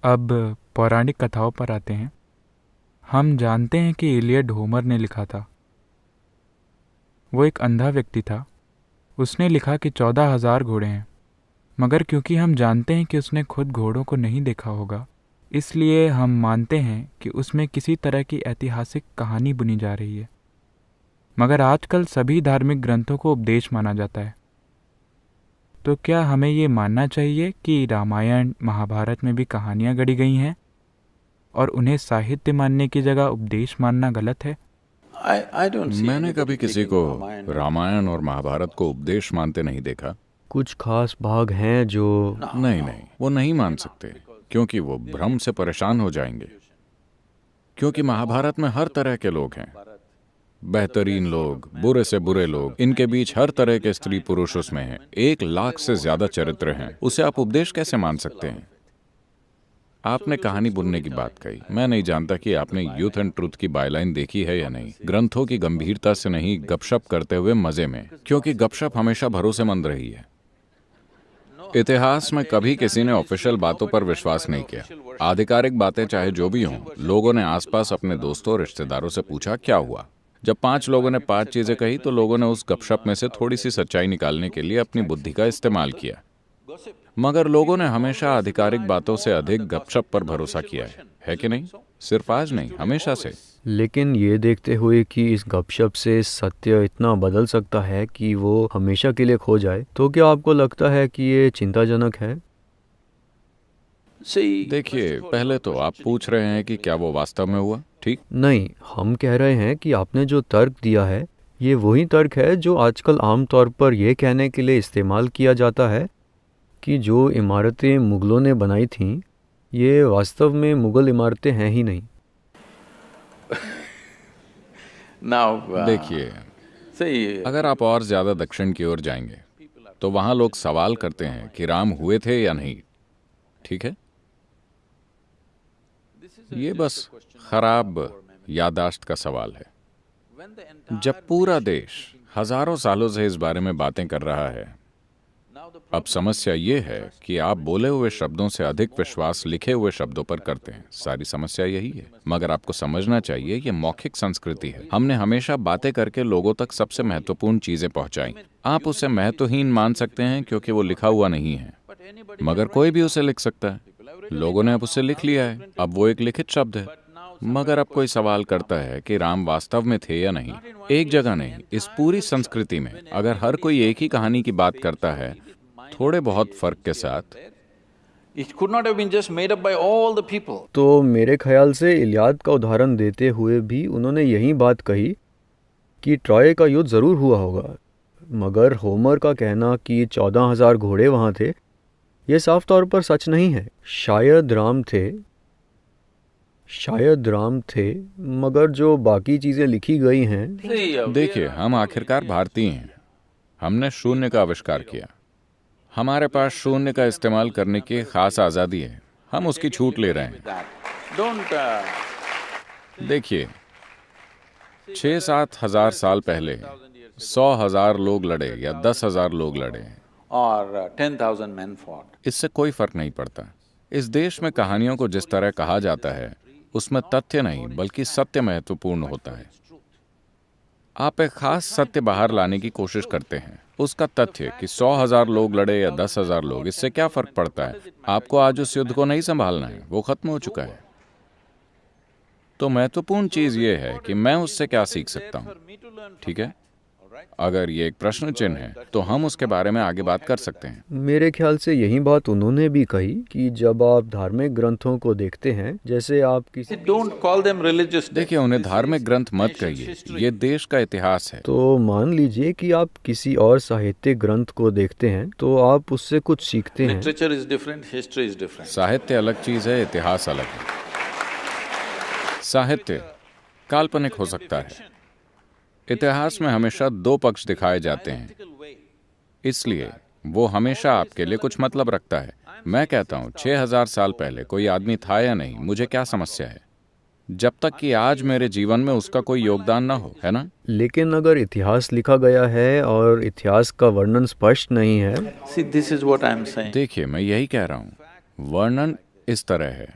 अब पौराणिक कथाओं पर आते हैं। हम जानते हैं कि इलियड होमर ने लिखा था। वो एक अंधा व्यक्ति था। उसने लिखा कि 14,000 घोड़े हैं, मगर क्योंकि हम जानते हैं कि उसने खुद घोड़ों को नहीं देखा होगा, इसलिए हम मानते हैं कि उसमें किसी तरह की ऐतिहासिक कहानी बुनी जा रही है। मगर आजकल सभी धार्मिक ग्रंथों को उपदेश माना जाता है। तो क्या हमें ये मानना चाहिए कि रामायण महाभारत में भी कहानियाँ गढ़ी गई हैं और उन्हें साहित्य मानने की जगह उपदेश मानना गलत है? मैंने कभी किसी को रामायण और महाभारत को उपदेश मानते नहीं देखा। कुछ खास भाग हैं जो नहीं नहीं, वो नहीं मान सकते, क्योंकि वो भ्रम से परेशान हो जाएंगे। क्योंकि महाभारत में हर तरह के लोग हैं, बेहतरीन लोग, बुरे से बुरे लोग, इनके बीच हर तरह के स्त्री पुरुष उसमें हैं। 1 लाख से ज्यादा चरित्र हैं। उसे आप उपदेश कैसे मान सकते हैं? आपने कहानी बुनने की बात कही। मैं नहीं जानता कि आपने यूथ एंड ट्रूथ की बायलाइन देखी है या नहीं। ग्रंथों की गंभीरता से नहीं, गपशप करते हुए मजे में, क्योंकि गपशप हमेशा भरोसेमंद रही है। इतिहास में कभी किसी ने ऑफिशियल बातों पर विश्वास नहीं किया। आधिकारिक बातें चाहे जो भी हों, लोगों ने आसपास अपने दोस्तों और रिश्तेदारों से पूछा क्या हुआ। जब 5 लोगों ने 5 चीजें कही तो लोगों ने उस गपशप में से थोड़ी सी सच्चाई निकालने के लिए अपनी बुद्धि का इस्तेमाल किया। मगर लोगों ने हमेशा आधिकारिक बातों से अधिक गपशप पर भरोसा किया है कि नहीं? सिर्फ आज नहीं, हमेशा से। लेकिन ये देखते हुए कि इस गपशप से सत्य इतना बदल सकता है कि वो हमेशा के लिए खो जाए, तो क्या आपको लगता है कि ये चिंताजनक है? देखिए, पहले तो आप पूछ रहे हैं कि क्या वो वास्तव में हुआ, ठीक? नहीं, हम कह रहे हैं कि आपने जो तर्क दिया है, ये वही तर्क है जो आजकल आमतौर पर यह कहने के लिए इस्तेमाल किया जाता है कि जो इमारतें मुगलों ने बनाई थीं, ये वास्तव में मुगल इमारतें हैं ही नहीं। देखिए, अगर आप और ज्यादा दक्षिण की ओर जाएंगे तो वहां लोग सवाल करते हैं कि राम हुए थे या नहीं, ठीक है? ये बस खराब याददाश्त का सवाल है। जब पूरा देश हजारों सालों से इस बारे में बातें कर रहा है, अब समस्या ये है कि आप बोले हुए शब्दों से अधिक विश्वास लिखे हुए शब्दों पर करते हैं। सारी समस्या यही है। मगर आपको समझना चाहिए, ये मौखिक संस्कृति है। हमने हमेशा बातें करके लोगों तक सबसे महत्वपूर्ण चीजें पहुंचाई। आप उसे महत्वहीन मान सकते हैं क्योंकि वो लिखा हुआ नहीं है, मगर कोई भी उसे लिख सकता है। लोगों ने अब उसे लिख लिया है, अब वो एक लिखित शब्द है। मगर अब कोई सवाल करता है कि राम वास्तव में थे या नहीं। एक जगह नहीं, इस पूरी संस्कृति में अगर हर कोई एक ही कहानी की बात करता है, थोड़े बहुत फर्क के साथ। तो मेरे ख्याल से इलियाद का उदाहरण देते हुए भी उन्होंने यही बात कही कि ट्रॉय का युद्ध ज़रूर हुआ होगा, मगर होमर का कहना कि 14,000 घोड़े वहाँ थे, ये साफ तौर पर सच नहीं है। शायद राम थे, मगर जो बाकी चीज़ें लिखी गई हैं। देखिए, हम आखिरकार भारतीय हैं। हमने शून्य का आविष्कार किया। हमारे पास शून्य का इस्तेमाल करने की खास आज़ादी है। हम उसकी छूट ले रहे हैं। देखिए, 6-7 हजार साल पहले 100,000 लोग लड़े या 10,000 लोग लड़े, इससे कोई फर्क नहीं पड़ता। इस देश में कहानियों को जिस तरह कहा जाता है, उसमें तथ्य नहीं बल्कि सत्य महत्वपूर्ण होता है। आप एक खास सत्य बाहर लाने की कोशिश करते हैं। उसका तथ्य कि 100,000 लोग लड़े या 10,000 लोग, इससे क्या फर्क पड़ता है? आपको आज उस युद्ध को नहीं संभालना है, वो खत्म हो चुका है। तो महत्वपूर्ण चीज ये है कि मैं उससे क्या सीख सकता हूँ, ठीक है? अगर ये एक प्रश्न चिन्ह है तो हम उसके बारे में आगे बात कर सकते हैं। मेरे ख्याल से यही बात उन्होंने भी कही कि जब आप धार्मिक ग्रंथों को देखते हैं, जैसे आप किसी देखिए, उन्हें धार्मिक ग्रंथ मत कहिए, ये देश का इतिहास है। तो मान लीजिए कि आप किसी और साहित्यिक ग्रंथ को देखते हैं तो आप उससे कुछ सीखते हैं। साहित्य अलग चीज है, इतिहास अलग है। साहित्य काल्पनिक हो सकता है। इतिहास में हमेशा 2 पक्ष दिखाए जाते हैं, इसलिए वो हमेशा आपके लिए कुछ मतलब रखता है। मैं कहता हूँ 6,000 साल पहले कोई आदमी था या नहीं, मुझे क्या समस्या है, जब तक कि आज मेरे जीवन में उसका कोई योगदान ना हो, है ना? लेकिन अगर इतिहास लिखा गया है और इतिहास का वर्णन स्पष्ट नहीं है। देखिए, मैं यही कह रहा हूँ, वर्णन इस तरह है।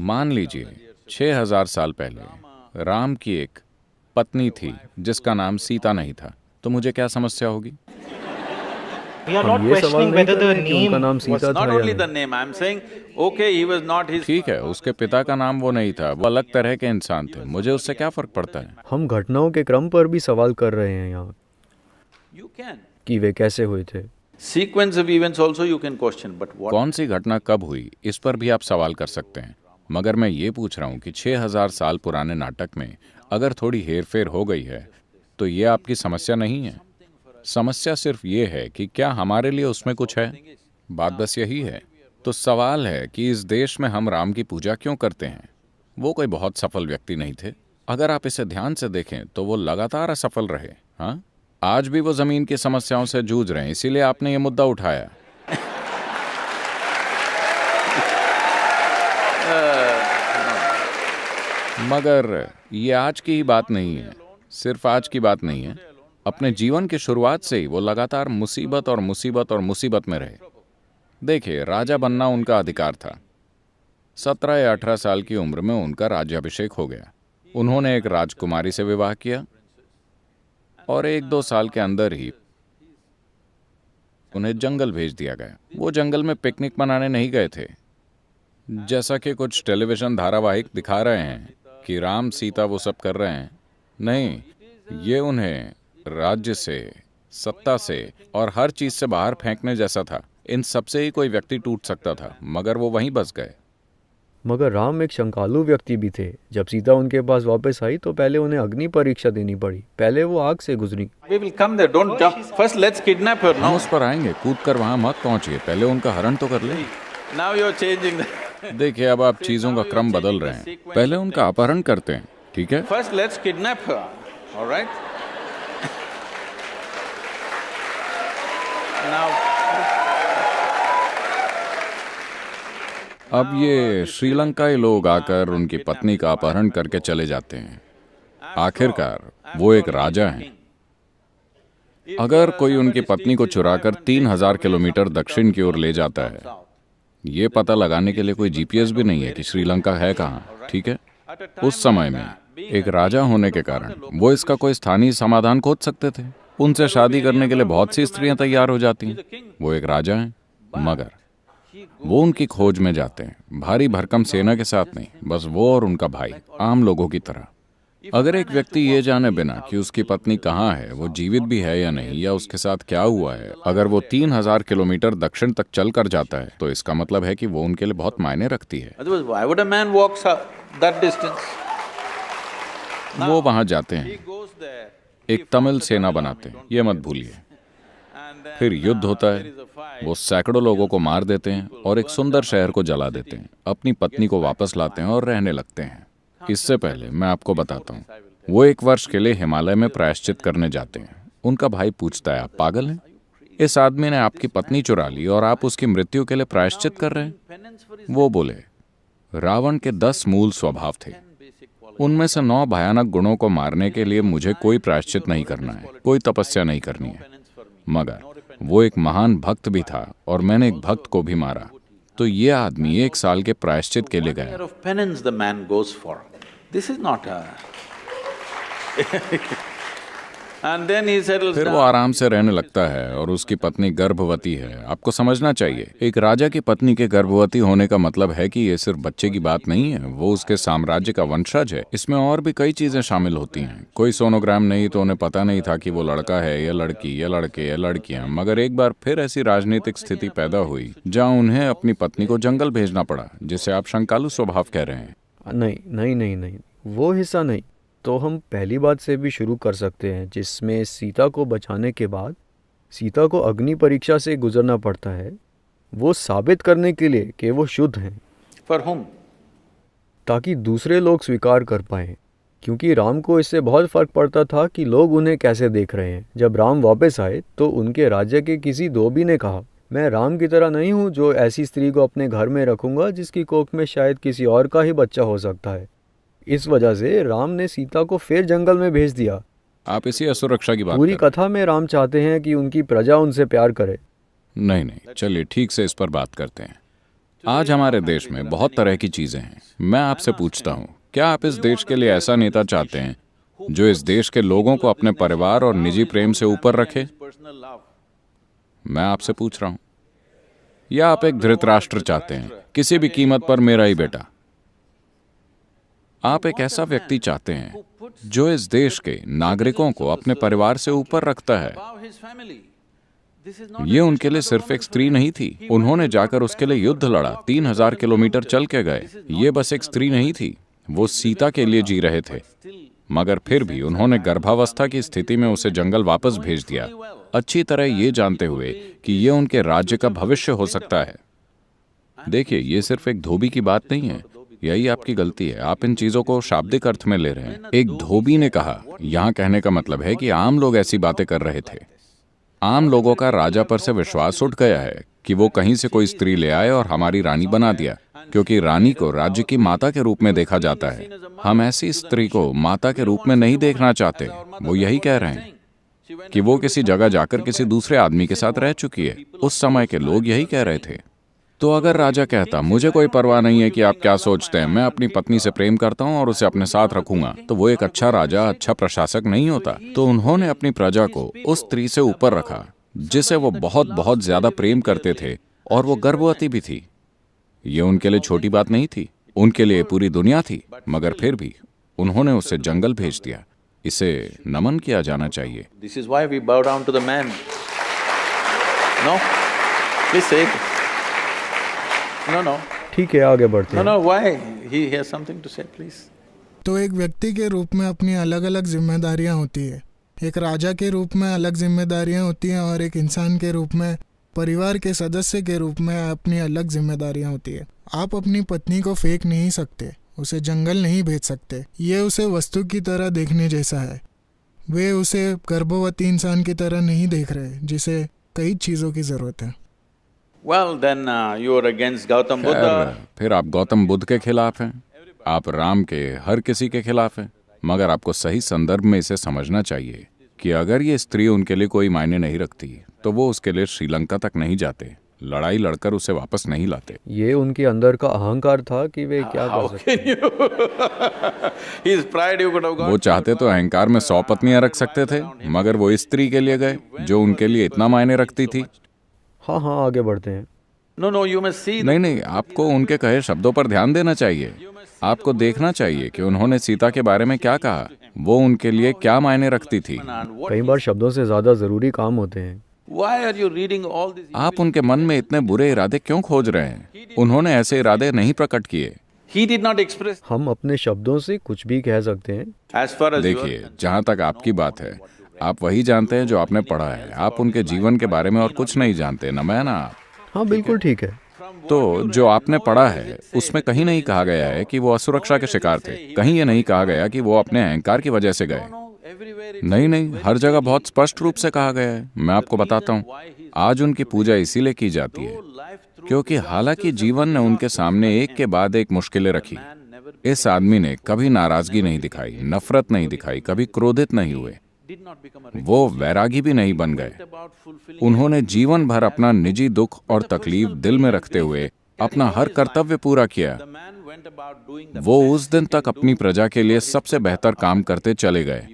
मान लीजिए 6000 साल पहले राम की एक पत्नी थी जिसका नाम सीता नहीं था, तो मुझे क्या समस्या होगी? We are हम not ये सवाल questioning नहीं whether कर the रहे हैं कि उनका name नाम was सीता Not था या only the नहीं। name, I'm saying, okay, he was not his. ठीक है, उसके पिता का नाम वो नहीं था, वो अलग तरह के इंसान थे, मुझे उससे क्या फर्क पड़ता है? हम घटनाओं के क्रम पर भी सवाल कर रहे हैं यहाँ You can. कि वे कैसे हुए थे। Sequence of events also you can question, but what? कौन सी घटना कब हुई, इस पर भी आप सवाल कर सकते हैं, मगर मैं ये पूछ रहा हूँ कि 6000 साल पुराने नाटक में अगर थोड़ी हेरफेर हो गई है तो ये आपकी समस्या नहीं है। समस्या सिर्फ ये है कि क्या हमारे लिए उसमें कुछ है। बात बस यही है। तो सवाल है कि इस देश में हम राम की पूजा क्यों करते हैं। वो कोई बहुत सफल व्यक्ति नहीं थे। अगर आप इसे ध्यान से देखें तो वो लगातार असफल रहे। हाँ, आज भी वो जमीन की समस्याओं से जूझ रहे हैं, इसीलिए आपने ये मुद्दा उठाया। मगर ये आज की ही बात नहीं है, सिर्फ आज की बात नहीं है। अपने जीवन की शुरुआत से ही वो लगातार मुसीबत और मुसीबत और मुसीबत में रहे। देखिए, राजा बनना उनका अधिकार था। 17 या 18 साल की उम्र में उनका राज्याभिषेक हो गया। उन्होंने एक राजकुमारी से विवाह किया और 1-2 साल के अंदर ही उन्हें जंगल भेज दिया गया। वो जंगल में पिकनिक मनाने नहीं गए थे, जैसा कि कुछ टेलीविजन धारावाहिक दिखा रहे हैं कि राम सीता वो सब कर रहे हैं। नहीं, ये उन्हें राज्य से, सत्ता से और हर चीज से बाहर फेंकने जैसा था। इन सबसे ही कोई व्यक्ति टूट सकता था, मगर वो वहीं बस गए। मगर राम एक शंकालु व्यक्ति भी थे। जब सीता उनके पास वापस आई तो पहले उन्हें अग्नि परीक्षा देनी पड़ी। पहले वो आग से गुजरी। We will come there, don't jump. First let's kidnap her, हम no? उस पर आएंगे, कूद कर वहां मत पहुंचिए, पहले उनका हरण तो कर ले। Now you're changing the... देखिए, अब आप चीजों का क्रम बदल रहे हैं। पहले उनका अपहरण करते हैं, ठीक है? First let's kidnap her, all right? Now... अब ये श्रीलंकाई लोग आकर उनकी पत्नी का अपहरण करके चले जाते हैं। आखिरकार वो एक राजा हैं। अगर कोई उनकी पत्नी को चुराकर 3000 किलोमीटर दक्षिण की ओर ले जाता है, ये पता लगाने के लिए कोई जीपीएस भी नहीं है कि श्रीलंका है कहाँ, ठीक है? उस समय में एक राजा होने के कारण वो इसका कोई स्थानीय समाधान खोज सकते थे। उनसे शादी करने के लिए बहुत सी स्त्रियां तैयार हो जाती हैं। वो एक राजा हैं, मगर वो उनकी खोज में जाते हैं, भारी भरकम सेना के साथ नहीं, बस वो और उनका भाई, आम लोगों की तरह। अगर एक व्यक्ति ये जाने बिना कि उसकी पत्नी कहाँ है, वो जीवित भी है या नहीं, या उसके साथ क्या हुआ है, अगर वो 3000 किलोमीटर दक्षिण तक चल कर जाता है, तो इसका मतलब है कि वो उनके लिए बहुत मायने रखती है। Otherwise, why would a man walk that distance? वो वहां जाते He हैं, goes there. एक तमिल सेना बनाते हैं, ये मत भूलिए। And then, फिर युद्ध होता है, there is a fight. वो सैकड़ों लोगों को मार देते हैं और एक सुंदर शहर को जला देते हैं, अपनी पत्नी को वापस लाते हैं और रहने लगते हैं। इससे पहले मैं आपको बताता हूँ, वो 1 वर्ष के लिए हिमालय में प्रायश्चित करने जाते हैं। उनका भाई पूछता है, आप पागल हैं? इस आदमी ने आपकी पत्नी चुरा ली और आप उसकी मृत्यु के लिए प्रायश्चित कर रहे हैं? वो बोले, रावण के 10 मूल स्वभाव थे, उनमें से 9 भयानक गुणों को मारने के लिए मुझे कोई प्रायश्चित नहीं करना है, कोई तपस्या नहीं करनी है। मगर वो एक महान भक्त भी था और मैंने एक भक्त को भी मारा, तो ये आदमी 1 साल के प्रायश्चित के लिए गया। Year of penance the man goes for. This is not a... And then he settles फिर वो down. आराम से रहने लगता है और उसकी पत्नी गर्भवती है। आपको समझना चाहिए, एक राजा की पत्नी के गर्भवती होने का मतलब है कि ये सिर्फ बच्चे की बात नहीं है, वो उसके साम्राज्य का वंशज है। इसमें और भी कई चीजें शामिल होती हैं। कोई सोनोग्राम नहीं तो उन्हें पता नहीं था कि वो लड़का है या लड़की या लड़के या लड़कियां। मगर एक बार फिर ऐसी राजनीतिक स्थिति पैदा हुई जहाँ उन्हें अपनी पत्नी को जंगल भेजना पड़ा, जिसे आप शंकालु स्वभाव कह रहे हैं। नहीं नहीं नहीं नहीं, वो हिस्सा नहीं। तो हम पहली बात से भी शुरू कर सकते हैं, जिसमें सीता को बचाने के बाद सीता को अग्नि परीक्षा से गुजरना पड़ता है, वो साबित करने के लिए कि वो शुद्ध हैं, For whom? ताकि दूसरे लोग स्वीकार कर पाएं। क्योंकि राम को इससे बहुत फर्क पड़ता था कि लोग उन्हें कैसे देख रहे हैं। जब राम वापस आए तो उनके राज्य के किसी धोबी ने कहा, मैं राम की तरह नहीं हूँ जो ऐसी स्त्री को अपने घर में रखूंगा जिसकी कोख में शायद किसी और का ही बच्चा हो सकता है। इस वजह से राम ने सीता को फिर जंगल में भेज दिया। आप इसी असुरक्षा की बात पूरी कर रहे कथा में राम चाहते हैं कि उनकी प्रजा उनसे प्यार करे। हैं। नहीं नहीं, चलिए ठीक से इस पर बात करते हैं। आज हमारे देश में बहुत तरह की चीजें हैं। मैं आपसे पूछता हूं, क्या आप इस देश के लिए ऐसा नेता चाहते हैं जो इस देश के लोगों को अपने परिवार और निजी प्रेम से ऊपर रखे? मैं आपसे पूछ रहा हूं। या आप एक धृतराष्ट्र चाहते हैं, किसी भी कीमत पर मेरा ही बेटा? आप एक ऐसा व्यक्ति चाहते हैं जो इस देश के नागरिकों को अपने परिवार से ऊपर रखता है। ये उनके लिए सिर्फ एक स्त्री नहीं थी, उन्होंने जाकर उसके लिए युद्ध लड़ा, 3000 किलोमीटर चल के गए। ये बस एक स्त्री नहीं थी, वो सीता के लिए जी रहे थे, मगर फिर भी उन्होंने गर्भावस्था की स्थिति में उसे जंगल वापस भेज दिया, अच्छी तरह ये जानते हुए कि ये उनके राज्य का भविष्य हो सकता है। देखिए, ये सिर्फ एक धोबी की बात नहीं है, यही आपकी गलती है। आप इन चीजों को शाब्दिक अर्थ में ले रहे हैं। एक धोबी ने कहा, यहां कहने का मतलब है कि आम लोग ऐसी बातें कर रहे थे। आम लोगों का राजा पर से विश्वास उठ गया है कि वो कहीं से कोई स्त्री ले आए और हमारी रानी बना दिया, क्योंकि रानी को राज्य की माता के रूप में देखा जाता है। हम ऐसी स्त्री को माता के रूप में नहीं देखना चाहते। वो यही कह रहे हैं कि वो किसी जगह जाकर किसी दूसरे आदमी के साथ रह चुकी है। उस समय के लोग यही कह रहे थे। तो अगर राजा कहता, मुझे कोई परवाह नहीं है कि आप क्या सोचते हैं, मैं अपनी पत्नी से प्रेम करता हूं और उसे अपने साथ रखूंगा, तो वो एक अच्छा राजा, अच्छा प्रशासक नहीं होता। तो उन्होंने अपनी प्रजा को उस स्त्री से ऊपर रखा जिसे वो बहुत बहुत ज्यादा प्रेम करते थे, और वो गर्भवती भी थी। ये उनके लिए छोटी बात नहीं थी, उनके लिए पूरी दुनिया थी, मगर फिर भी उन्होंने उसे जंगल भेज दिया। इसे नमन किया जाना चाहिए। This is why we bow down to the man. No? Please say it. No. ठीक है, आगे बढ़ते हैं। No, why? He has something to say, please. तो एक व्यक्ति के रूप में अपनी अलग अलग जिम्मेदारियां होती है। एक राजा के रूप में अलग जिम्मेदारियां होती हैं और एक इंसान के रूप में, परिवार के सदस्य के रूप में अपनी अलग जिम्मेदारियां होती है। आप अपनी पत्नी को फेंक नहीं सकते, उसे जंगल नहीं भेज सकते। ये उसे वस्तु की तरह देखने जैसा है। वे उसे गर्भवती इंसान की तरह नहीं देख रहे जिसे कई चीज़ों की ज़रूरत है। Well, then you are against Gautam Buddha. फिर आप गौतम बुद्ध के खिलाफ हैं, आप राम के हर किसी के खिलाफ हैं। मगर आपको सही संदर्भ में इसे समझना चाहिए कि अगर ये स्त्री उनके लिए कोई मायने नहीं रखती तो वो उसके लिए श्रीलंका तक नहीं जाते, लड़ाई लड़कर उसे वापस नहीं लाते। ये उनके अंदर का अहंकार था कि वे क्या कर सकते हैं। His pride you could have got. वो चाहते तो अहंकार में 100 पत्नियां रख सकते थे, मगर वो इस स्त्री के लिए गए जो उनके लिए इतना मायने रखती थी। हाँ, आगे बढ़ते हैं। No, you must see. नहीं, आपको उनके कहे शब्दों पर ध्यान देना चाहिए। आपको देखना चाहिए कि उन्होंने सीता के बारे में क्या कहा, वो उनके लिए क्या मायने रखती थी। कई बार शब्दों से ज्यादा जरूरी काम होते हैं। Why are you reading all these? आप उनके मन में इतने बुरे इरादे क्यों खोज रहे हैं? उन्होंने ऐसे इरादे नहीं प्रकट किए। He did not express. हम अपने शब्दों से कुछ भी कह सकते हैं। As far as देखिए, जहाँ तक आपकी बात है, आप वही जानते हैं जो आपने पढ़ा है। आप उनके जीवन के बारे में और कुछ नहीं जानते, न मैं ना आप। हाँ, बिल्कुल ठीक है। तो जो आपने पढ़ा है उसमें कहीं नहीं कहा गया है कि वो असुरक्षा के शिकार थे। कहीं ये नहीं कहा गया कि वो अपने अहंकार की वजह से गए। नहीं, हर जगह बहुत स्पष्ट रूप से कहा गया है। मैं आपको बताता हूँ, आज उनकी पूजा इसीलिए की जाती है क्योंकि हालांकि जीवन ने उनके सामने एक के बाद एक मुश्किलें रखी, इस आदमी ने कभी नाराजगी नहीं दिखाई, नफरत नहीं दिखाई, कभी क्रोधित नहीं हुए, वो वैरागी भी नहीं बन गए। उन्होंने जीवन भर अपना निजी दुख और तकलीफ दिल में रखते हुए अपना हर कर्तव्य पूरा किया। वो उस दिन तक अपनी प्रजा के लिए सबसे बेहतर काम करते चले गए।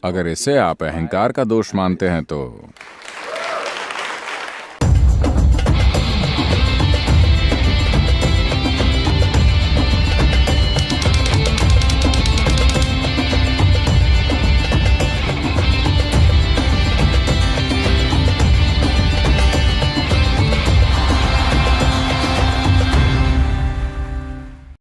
अगर इसे आप अहंकार का दोष मानते हैं तो